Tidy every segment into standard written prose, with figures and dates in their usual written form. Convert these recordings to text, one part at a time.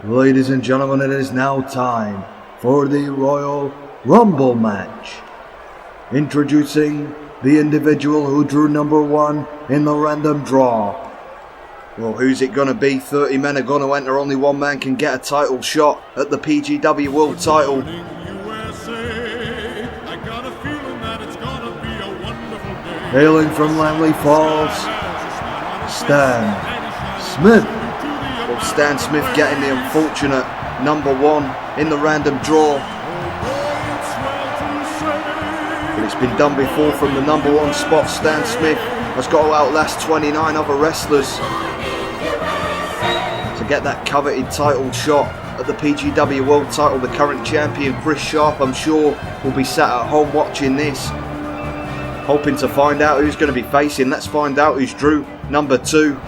Ladies and gentlemen, it is now time for the Royal Rumble match. Introducing the individual who drew number 1 in the random draw. Well, who's it going to be? 30 men are going to enter. Only one man can get a title shot at the PGW World title. Hailing from Langley Falls, Stan Smith. Well, Stan Smith getting the unfortunate number 1 in the random draw. But it's been done before from the number 1 spot. Stan Smith has got to outlast 29 other wrestlers to get that coveted title shot at the PGW World title. The current champion, Chris Sharp, I'm sure, will be sat at home watching this, hoping to find out who's going to be facing. Let's find out who's drew number 2.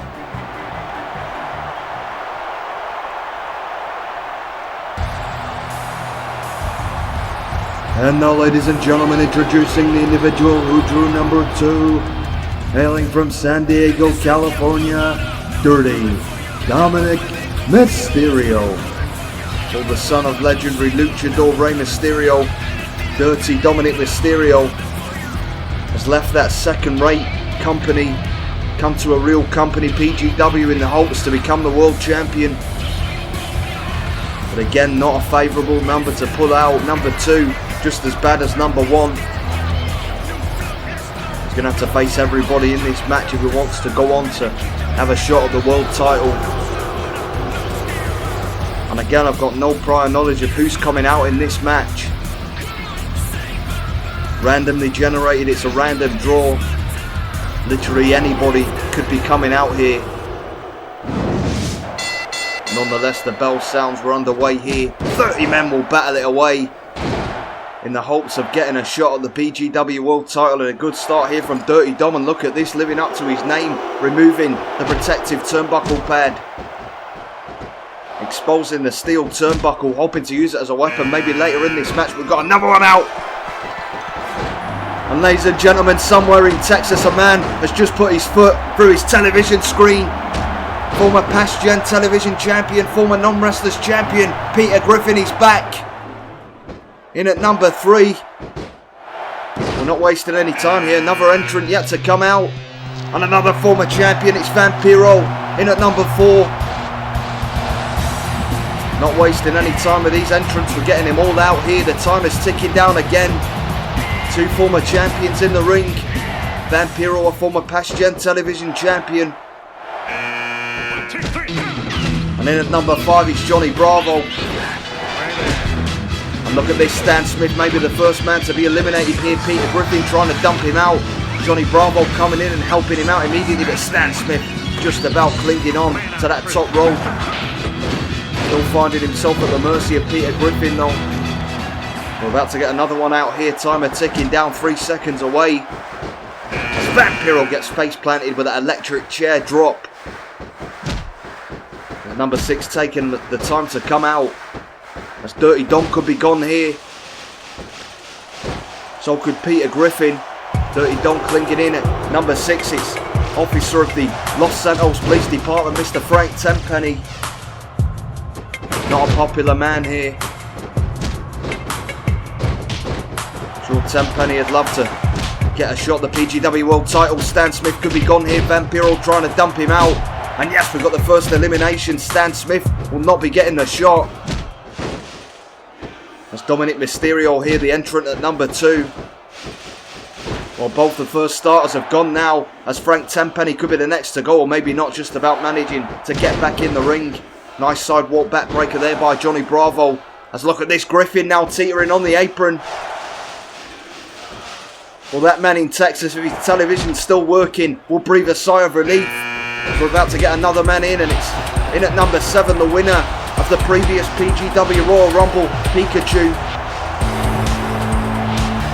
And now, ladies and gentlemen, introducing the individual who drew number 2, hailing from San Diego, California, Dirty Dominic Mysterio. So the son of legendary luchador Rey Mysterio, Dirty Dominic Mysterio, has left that second-rate company, come to a real company, PGW, in the hopes to become the world champion. But again, not a favourable number to pull out. Number 2, just as bad as number 1. He's going to have to face everybody in this match if he wants to go on to have a shot at the world title. And again, I've got no prior knowledge of who's coming out in this match. Randomly generated, it's a random draw. Literally anybody could be coming out here. Nonetheless, the bell sounds, we're underway here. 30 men will battle it away in the hopes of getting a shot at the PGW World title, and a good start here from Dirty Dom. And look at this, living up to his name, removing the protective turnbuckle pad, exposing the steel turnbuckle, hoping to use it as a weapon maybe later in this match. We've got another one out. And ladies and gentlemen, somewhere in Texas, a man has just put his foot through his television screen. Former past gen television champion, former non-wrestlers champion, Peter Griffin is back. In at number 3. We're not wasting any time here. Another entrant yet to come out. And another former champion, it's Vampiro. In at number 4. Not wasting any time with these entrants. We're getting them all out here. The time is ticking down again. 2 former champions in the ring. Vampiro, a former past gen television champion. And in at number 5 is Johnny Bravo. And look at this, Stan Smith, maybe the first man to be eliminated here. Peter Griffin trying to dump him out. Johnny Bravo coming in and helping him out immediately, but Stan Smith just about clinging on to that top rope. Still finding himself at the mercy of Peter Griffin though. We're about to get another one out here. Timer ticking down, 3 seconds away. As Vampiro gets face planted with that electric chair drop. And number 6 taking the time to come out. As Dirty Dom could be gone here. So could Peter Griffin. Dirty Dom clinging in at number 6. It's Officer of the Los Santos Police Department, Mr. Frank Tenpenny. Not a popular man here. Sure, Tenpenny would love to get a shot at the PGW World title. Stan Smith could be gone here. Vampiro trying to dump him out. And yes, we've got the first elimination. Stan Smith will not be getting the shot. As Dominic Mysterio here, the entrant at number 2. Well, both the first starters have gone now, as Frank Tenpenny could be the next to go, or maybe not, just about managing to get back in the ring. Nice sidewalk backbreaker there by Johnny Bravo. As look at this, Griffin now teetering on the apron. Well, that man in Texas, if his television's still working, will breathe a sigh of relief. We're about to get another man in, and it's in at number 7, the winner of the previous PGW Royal Rumble, Pikachu.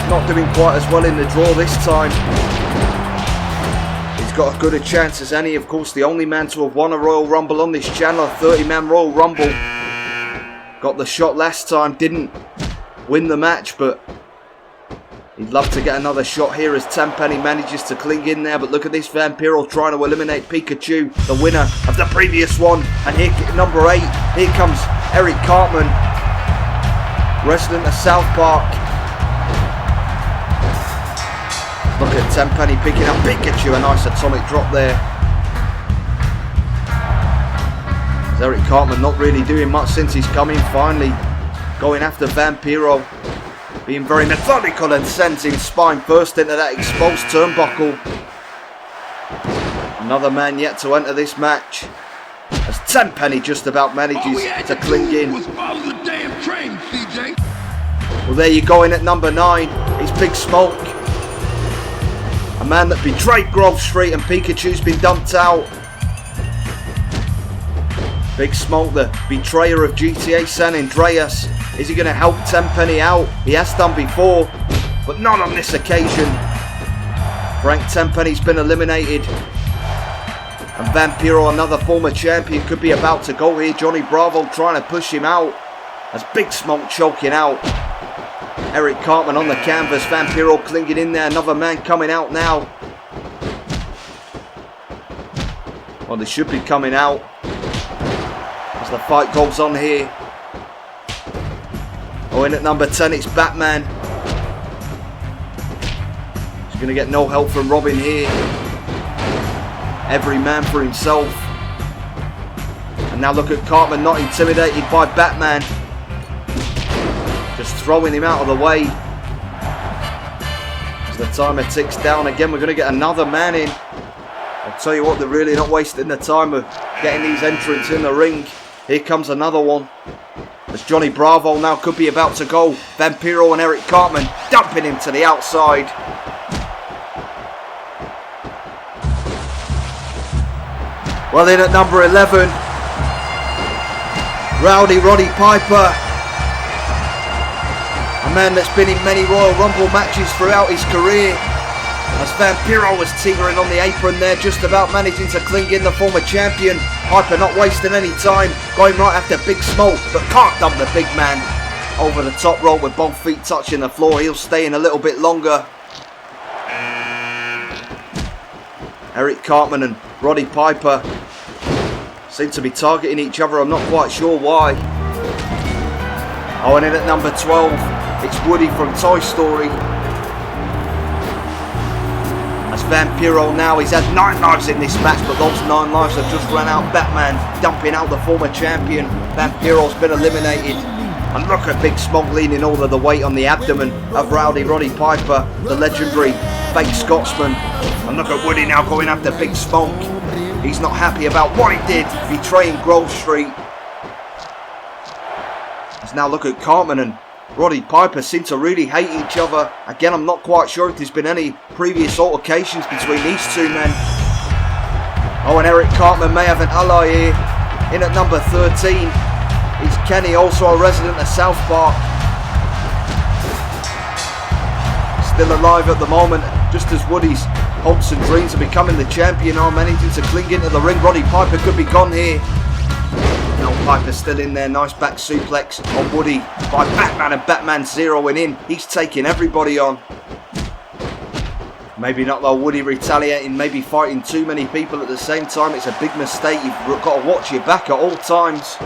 Not doing quite as well in the draw this time. He's got as good a chance as any. Of course, the only man to have won a Royal Rumble on this channel, a 30-man Royal Rumble. Got the shot last time, didn't win the match, but He'd love to get another shot here as Tenpenny manages to cling in there, but look at this Vampiro trying to eliminate Pikachu, the winner of the previous one. And here, number 8, here comes Eric Cartman, resident of South Park. Look at Tenpenny picking up Pikachu, a nice atomic drop there. As Eric Cartman not really doing much since he's come in, finally going after Vampiro. Being very methodical and sends him spine first into that exposed turnbuckle. Another man yet to enter this match, as Tenpenny just about manages to cling in. Well, there you go, in at number 9. It's Big Smoke. A man that betrayed Grove Street and Pikachu's been dumped out. Big Smoke, the betrayer of GTA San Andreas. Is he going to help Tenpenny out? He has done before, but not on this occasion. Frank Tenpenny's been eliminated. And Vampiro, another former champion, could be about to go here. Johnny Bravo trying to push him out, as Big Smoke choking out. Eric Cartman on the canvas, Vampiro clinging in there. Another man coming out now. Well, they should be coming out as the fight goes on here. Oh, in at number 10, it's Batman. He's going to get no help from Robin here. Every man for himself. And now look at Cartman, not intimidated by Batman. Just throwing him out of the way. As the timer ticks down again, we're going to get another man in. I'll tell you what, they're really not wasting the time of getting these entrants in the ring. Here comes another one. As Johnny Bravo now could be about to go. Vampiro and Eric Cartman dumping him to the outside. Well, in at number 11, Rowdy Roddy Piper. A man that's been in many Royal Rumble matches throughout his career. As Vampiro was teetering on the apron there, just about managing to cling in, the former champion. Piper not wasting any time, going right after Big Smoke, but can't dump the big man over the top rope with both feet touching the floor. He'll stay in a little bit longer. Eric Cartman and Roddy Piper seem to be targeting each other. I'm not quite sure why. Oh, and in at number 12, it's Woody from Toy Story. As Vampiro now, he's had 9 lives in this match, but those 9 lives have just run out. Batman dumping out the former champion. Vampiro's been eliminated. And look at Big Smoke leaning all of the weight on the abdomen of Rowdy Roddy Piper, the legendary fake Scotsman. And look at Woody now going after Big Smoke. He's not happy about what he did, betraying Grove Street. As now look at Cartman and Roddy Piper seem to really hate each other. Again, I'm not quite sure if there's been any previous altercations between these two men. Oh, and Eric Cartman may have an ally here. In at number 13, is Kenny, also a resident of South Park. Still alive at the moment, just as Woody's hopes and dreams of becoming the champion are managing to cling into the ring. Roddy Piper could be gone here. No, Piper's still in there. Nice back suplex on Woody by Batman, and Batman zeroing in. He's taking everybody on. Maybe not though. Woody retaliating, maybe fighting too many people at the same time. It's a big mistake. You've got to watch your back at all times.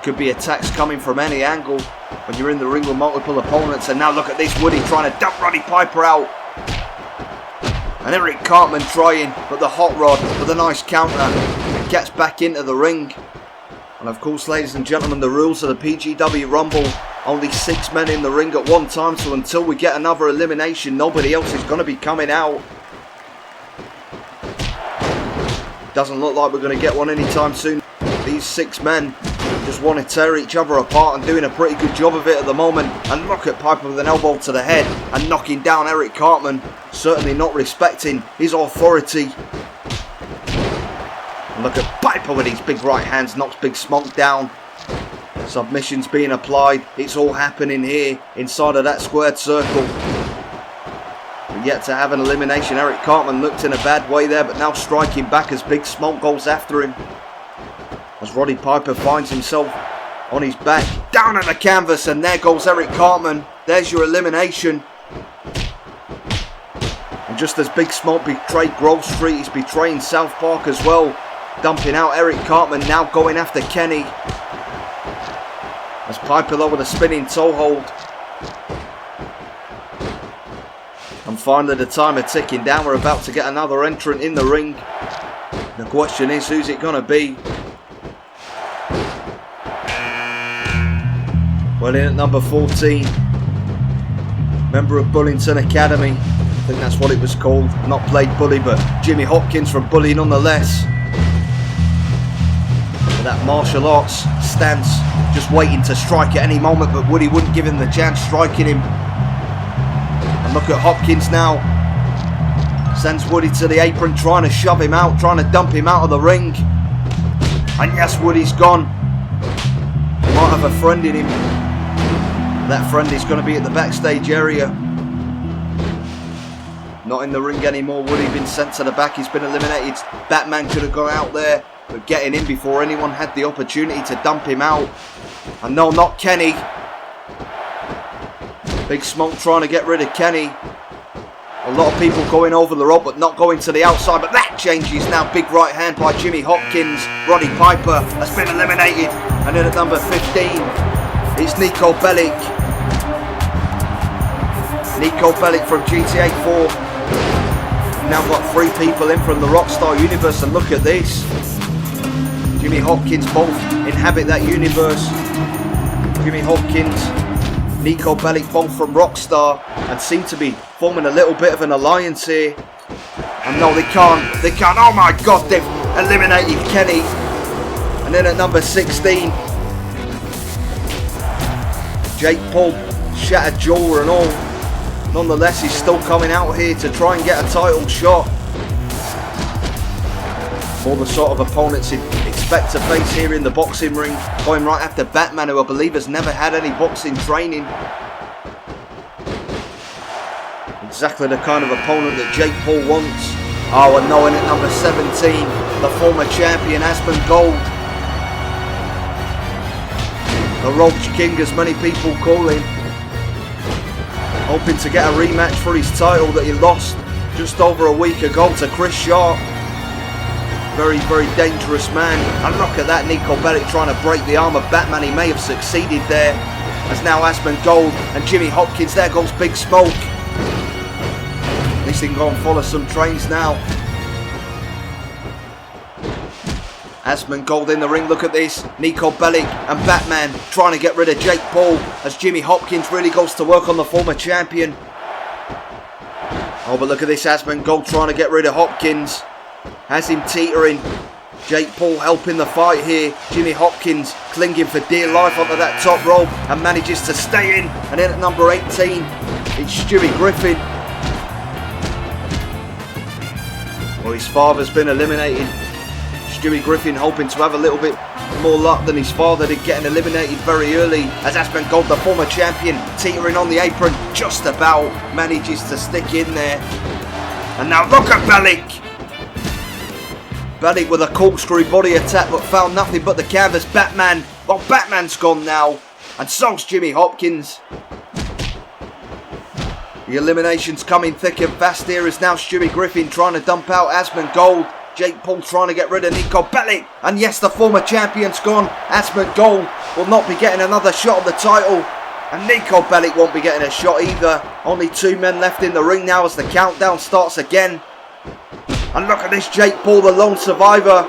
Could be attacks coming from any angle when you're in the ring with multiple opponents. And now look at this, Woody trying to dump Roddy Piper out. And Eric Cartman trying, but the hot rod with a nice counter gets back into the ring. And of course, ladies and gentlemen, the rules of the PGW Rumble, only 6 men in the ring at one time, so until we get another elimination, nobody else is going to be coming out. Doesn't look like we're going to get one anytime soon. These 6 men just want to tear each other apart and doing a pretty good job of it at the moment. And look at Piper with an elbow to the head and knocking down Eric Cartman, certainly not respecting his authority. And look at Piper with his big right hands, knocks Big Smoke down. Submissions being applied. It's all happening here inside of that squared circle. But yet to have an elimination. Eric Cartman looked in a bad way there, but now striking back as Big Smoke goes after him. As Roddy Piper finds himself on his back, down at the canvas, and there goes Eric Cartman. There's your elimination. And just as Big Smoke betrayed Grove Street, he's betraying South Park as well. Dumping out Eric Cartman, now going after Kenny. As Piper Lowe with a spinning toe hold. And finally the timer ticking down. We're about to get another entrant in the ring. The question is, who's it going to be? Well, in at number 14, member of Bullington Academy. I think that's what it was called. Not played bully, but Jimmy Hopkins from Bully nonetheless. With that martial arts stance, just waiting to strike at any moment, but Woody wouldn't give him the chance, striking him. And look at Hopkins now. Sends Woody to the apron, trying to shove him out, trying to dump him out of the ring. And yes, Woody's gone. Might have a friend in him. That friend is going to be at the backstage area. Not in the ring anymore. Woody been sent to the back. He's been eliminated. Batman could have gone out there, but getting in before anyone had the opportunity to dump him out. And no, not Kenny. Big Smoke trying to get rid of Kenny. A lot of people going over the rope, but not going to the outside. But that changes now. Big right hand by Jimmy Hopkins. Roddy Piper has been eliminated. And then at number 15, it's Nico Bellic. Nico Bellic from GTA 4. Now got 3 people in from the Rockstar universe. And look at this. Jimmy Hopkins both inhabit that universe. Jimmy Hopkins, Nico Bellic both from Rockstar, and seem to be forming a little bit of an alliance here. And no, they can't. Oh my God, they've eliminated Kenny. And then at number 16, Jake Paul, shattered jaw and all. Nonetheless, he's still coming out here to try and get a title shot. All the sort of opponents he'd expect to face here in the boxing ring. Going right after Batman, who I believe has never had any boxing training. Exactly the kind of opponent that Jake Paul wants. Oh, and knowing at number 17, the former champion Aspen Gold. The Roach King, as many people call him. Hoping to get a rematch for his title that he lost just over a week ago to Chris Sharp. Very, very dangerous man. And look at that, Nico Bellic trying to break the arm of Batman. He may have succeeded there. As now Aspen Gold and Jimmy Hopkins. There goes Big Smoke. At least he can go and follow some trains now. Aspen Gold in the ring. Look at this. Nico Bellic and Batman trying to get rid of Jake Paul. As Jimmy Hopkins really goes to work on the former champion. Oh, but look at this. Aspen Gold trying to get rid of Hopkins. Has him teetering. Jake Paul helping the fight here. Jimmy Hopkins clinging for dear life onto that top rope and manages to stay in. And then at number 18, it's Stewie Griffin. Well, his father's been eliminated. Stewie Griffin hoping to have a little bit more luck than his father did, getting eliminated very early. As Aspen Gold, the former champion, teetering on the apron, just about manages to stick in there. And now look at Bellic. Bellic with a corkscrew body attack, but found nothing but the canvas. Batman, well, Batman's gone now, and so's Jimmy Hopkins. The eliminations coming thick and fast here as now Stewie Griffin trying to dump out Aspen Gold. Jake Paul trying to get rid of Nico Bellic. And yes, the former champion's gone. Aspen Gold will not be getting another shot at the title. And Nico Bellic won't be getting a shot either. Only 2 men left in the ring now as the countdown starts again. And look at this, Jake Paul, the lone survivor.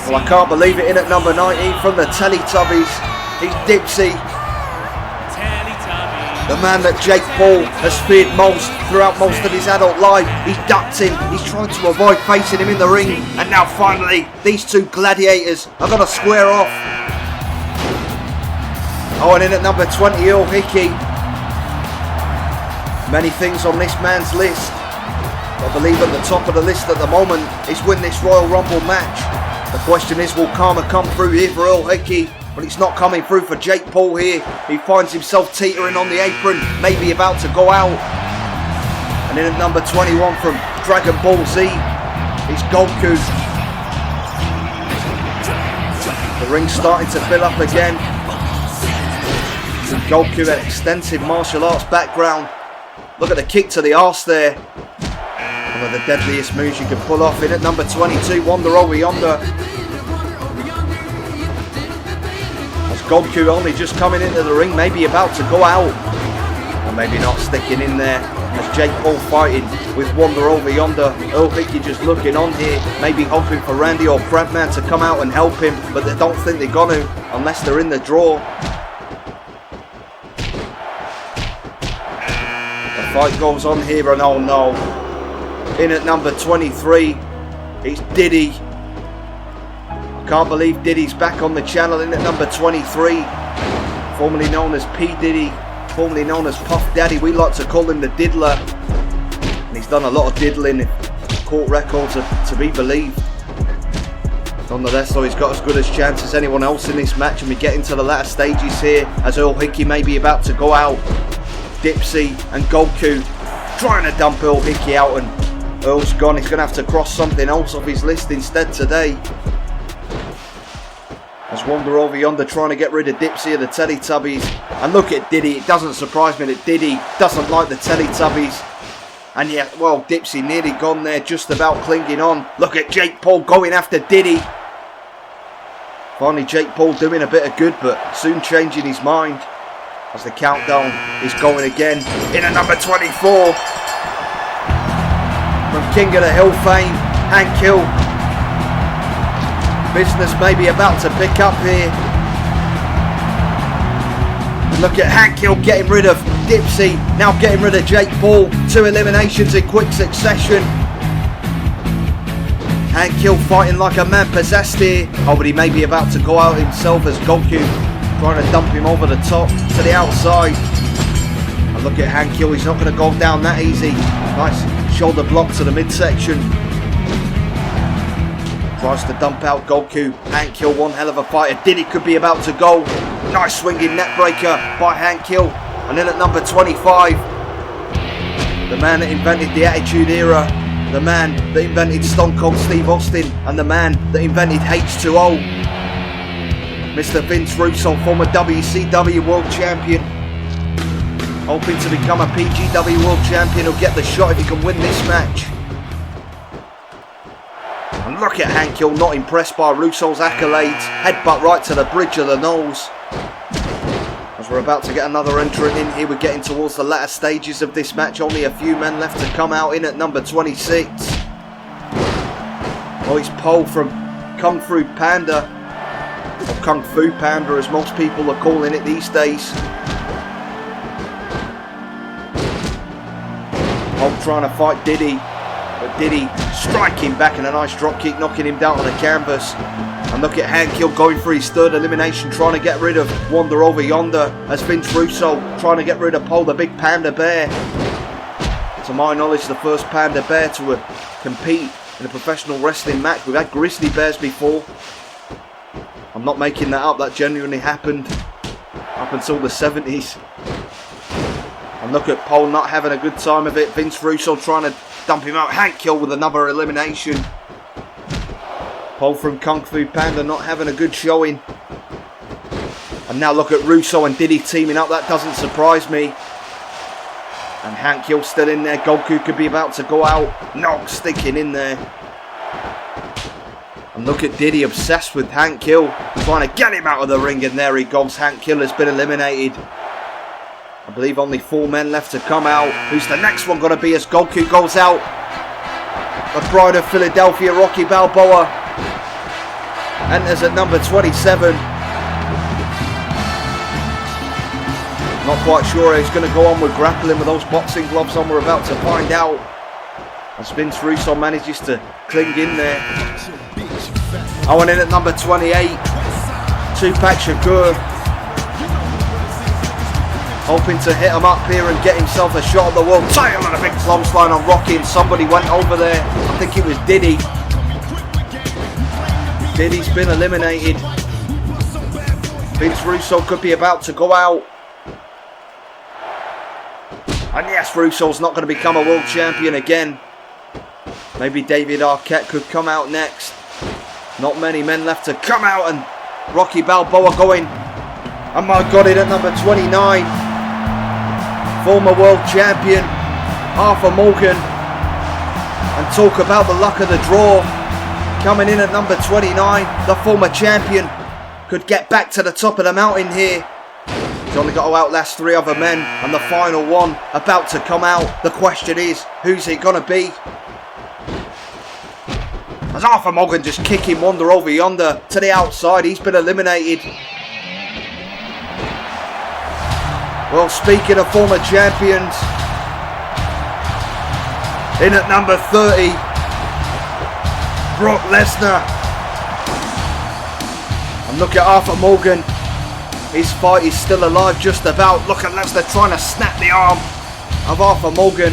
Well, I can't believe it. In at number 19 from the Teletubbies, he's Dipsy. The man that Jake Paul has feared most throughout most of his adult life. He's ducked him. He's trying to avoid facing him in the ring. And now finally, these 2 gladiators are going to square off. Oh, and in at number 20, Earl Hickey. Many things on this man's list. I believe at the top of the list at the moment is win this Royal Rumble match. The question is, will karma come through here for Earl Hickey? But it's not coming through for Jake Paul here. He finds himself teetering on the apron, maybe about to go out. And in at number 21 from Dragon Ball Z, it's Goku. The ring's starting to fill up again. Goku had extensive martial arts background. Look at the kick to the arse there. One of the deadliest moves you can pull off. In at number 22, Wonder Over Yonder. As Goku only just coming into the ring, maybe about to go out. Or maybe not, sticking in there. As Jake Paul fighting with Wonder Over Yonder. Earl Hickey just looking on here, maybe hoping for Randy or Crabman to come out and help him, but they don't think they're gonna unless they're in the draw. The fight goes on here, and oh no. In at number 23, it's Diddy. I can't believe Diddy's back on the channel. In at number 23, formerly known as P. Diddy, formerly known as Puff Daddy. We like to call him the Diddler. And he's done a lot of diddling. Court records are to be believed. Nonetheless, though, he's got as good a chance as anyone else in this match. And we get into the latter stages here as Earl Hickey may be about to go out. Dipsy and Goku trying to dump Earl Hickey out, and Earl's gone. He's going to have to cross something else off his list instead today. As Wonder Over Yonder trying to get rid of Dipsy and the Teletubbies. And look at Diddy. It doesn't surprise me that Diddy doesn't like the Teletubbies. And yet, well, Dipsy nearly gone there, just about clinging on. Look at Jake Paul going after Diddy. Finally, Jake Paul doing a bit of good, but soon changing his mind. As the countdown is going again. In at number 24. From King of the Hill fame, Hank Hill. Business maybe about to pick up here. Look at Hank Hill getting rid of Dipsy. Now getting rid of Jake Paul. 2 eliminations in quick succession. Hank Hill fighting like a man possessed here. Oh, but he may be about to go out himself as Goku trying to dump him over the top to the outside. And look at Hank Hill. He's not going to go down that easy. Nice shoulder block to the midsection. Tries to dump out Goku. Hank Hill, one hell of a fighter. Diddy could be about to go. Nice swinging net breaker by Hank Hill. And then at number 25, the man that invented the Attitude Era, the man that invented Stone Cold Steve Austin, and the man that invented H2O, Mr. Vince Russo, former WCW World Champion. Hoping to become a PGW World Champion. He'll get the shot if he can win this match. And look at Hank Hill, not impressed by Russo's accolades. Headbutt right to the bridge of the nose. As we're about to get another entrant in here, we're getting towards the latter stages of this match. Only a few men left to come out. In at number 26. Oh, it's Poe from Kung Fu Panda. Or Kung Fu Panda, as most people are calling it these days. Poe trying to fight Diddy. But Diddy striking back in a nice drop kick, knocking him down on the canvas. And look at Hank Hill going for his third elimination, trying to get rid of Wonder Over Yonder. As Vince Russo trying to get rid of Paul, the big panda bear. To my knowledge, the first panda bear to compete in a professional wrestling match. We've had grizzly bears before. I'm not making that up, that genuinely happened up until the 70s. And look at Paul not having a good time of it. Vince Russo trying to dump him out. Hank Hill with another elimination. Paul from Kung Fu Panda not having a good showing. And now look at Russo and Diddy teaming up. That doesn't surprise me. And Hank Hill still in there. Goku could be about to go out. No, sticking in there. And look at Diddy obsessed with Hank Hill. Trying to get him out of the ring. And there he goes. Hank Hill has been eliminated. I believe only 4 men left to come out. Who's the next one going to be as Goku goes out? The Pride of Philadelphia, Rocky Balboa, enters at number 27. Not quite sure how he's going to go on with grappling with those boxing gloves on. We're about to find out. As Vince Russo manages to cling in there. I went in at number 28. Tupac Shakur. Hoping to hit him up here and get himself a shot at the world title and a big clothesline on Rocky, and somebody went over there. I think it was Diddy. Diddy's been eliminated. Vince Russo could be about to go out. And yes, Russo's not going to become a world champion again. Maybe David Arquette could come out next. Not many men left to come out, and Rocky Balboa going And my God, in at number 29, former world champion Arthur Morgan. And talk about the luck of the draw. Coming in at number 29, the former champion could get back to the top of the mountain here. He's only got to outlast 3 other men, and the final one about to come out. The question is, who's it going to be? As Arthur Morgan just kicking Wonder over yonder to the outside, he's been eliminated. Well, speaking of former champions, in at number 30, Brock Lesnar. And look at Arthur Morgan. His fight is still alive just about. Look at Lesnar trying to snap the arm of Arthur Morgan.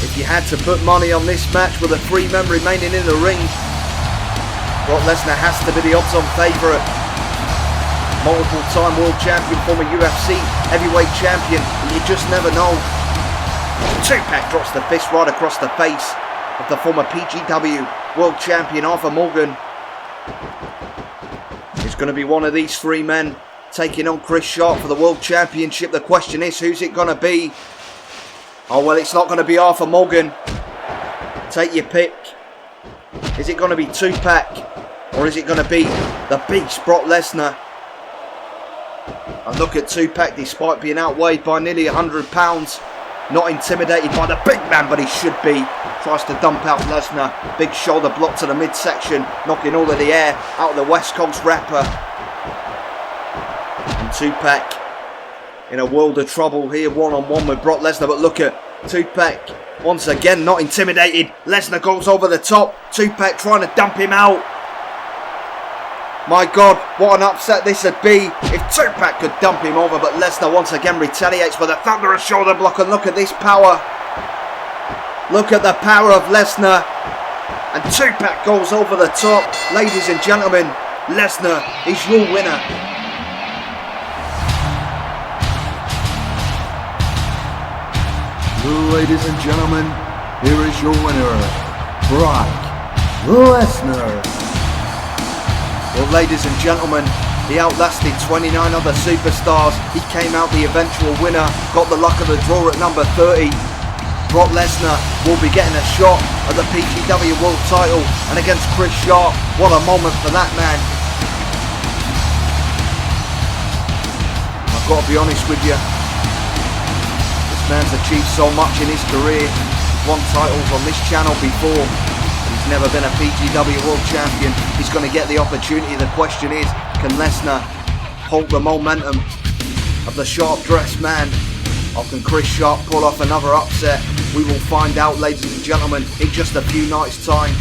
If you had to put money on this match with the 3 men remaining in the ring, Brock Lesnar has to be the odds-on favourite. Multiple time world champion, former UFC heavyweight champion, and you just never know. Tupac drops the fist right across the face of the former PGW world champion Arthur Morgan. It's going to be one of these 3 men taking on Chris Sharp for the world championship. The question is, who's it going to be? Oh well, it's not going to be Arthur Morgan. Take your pick. Is it going to be Tupac, or is it going to be the beast Brock Lesnar? And look at Tupac, despite being outweighed by nearly 100 pounds, not intimidated by the big man, but he should be. Tries to dump out Lesnar. Big shoulder block to the midsection, knocking all of the air out of the West Coast rapper. And Tupac in a world of trouble here, one-on-one with Brock Lesnar. But look at Tupac, once again not intimidated. Lesnar goes over the top. Tupac trying to dump him out. My God, what an upset this would be if Tupac could dump him over, but Lesnar once again retaliates with a thunderous shoulder block, and look at this power. Look at the power of Lesnar, and Tupac goes over the top. Ladies and gentlemen, Lesnar is your winner. Ladies and gentlemen, here is your winner, Brock Lesnar. Well, ladies and gentlemen, he outlasted 29 other superstars. He came out the eventual winner, got the luck of the draw at number 30. Brock Lesnar will be getting a shot at the PGW World title, and against Chris Sharp. What a moment for that man. I've got to be honest with you. This man's achieved so much in his career. He's won titles on this channel before. He's never been a PGW World Champion. He's going to get the opportunity. The question is, can Lesnar hold the momentum of the sharp-dressed man? Or can Chris Sharp pull off another upset? We will find out, ladies and gentlemen, in just a few nights' time.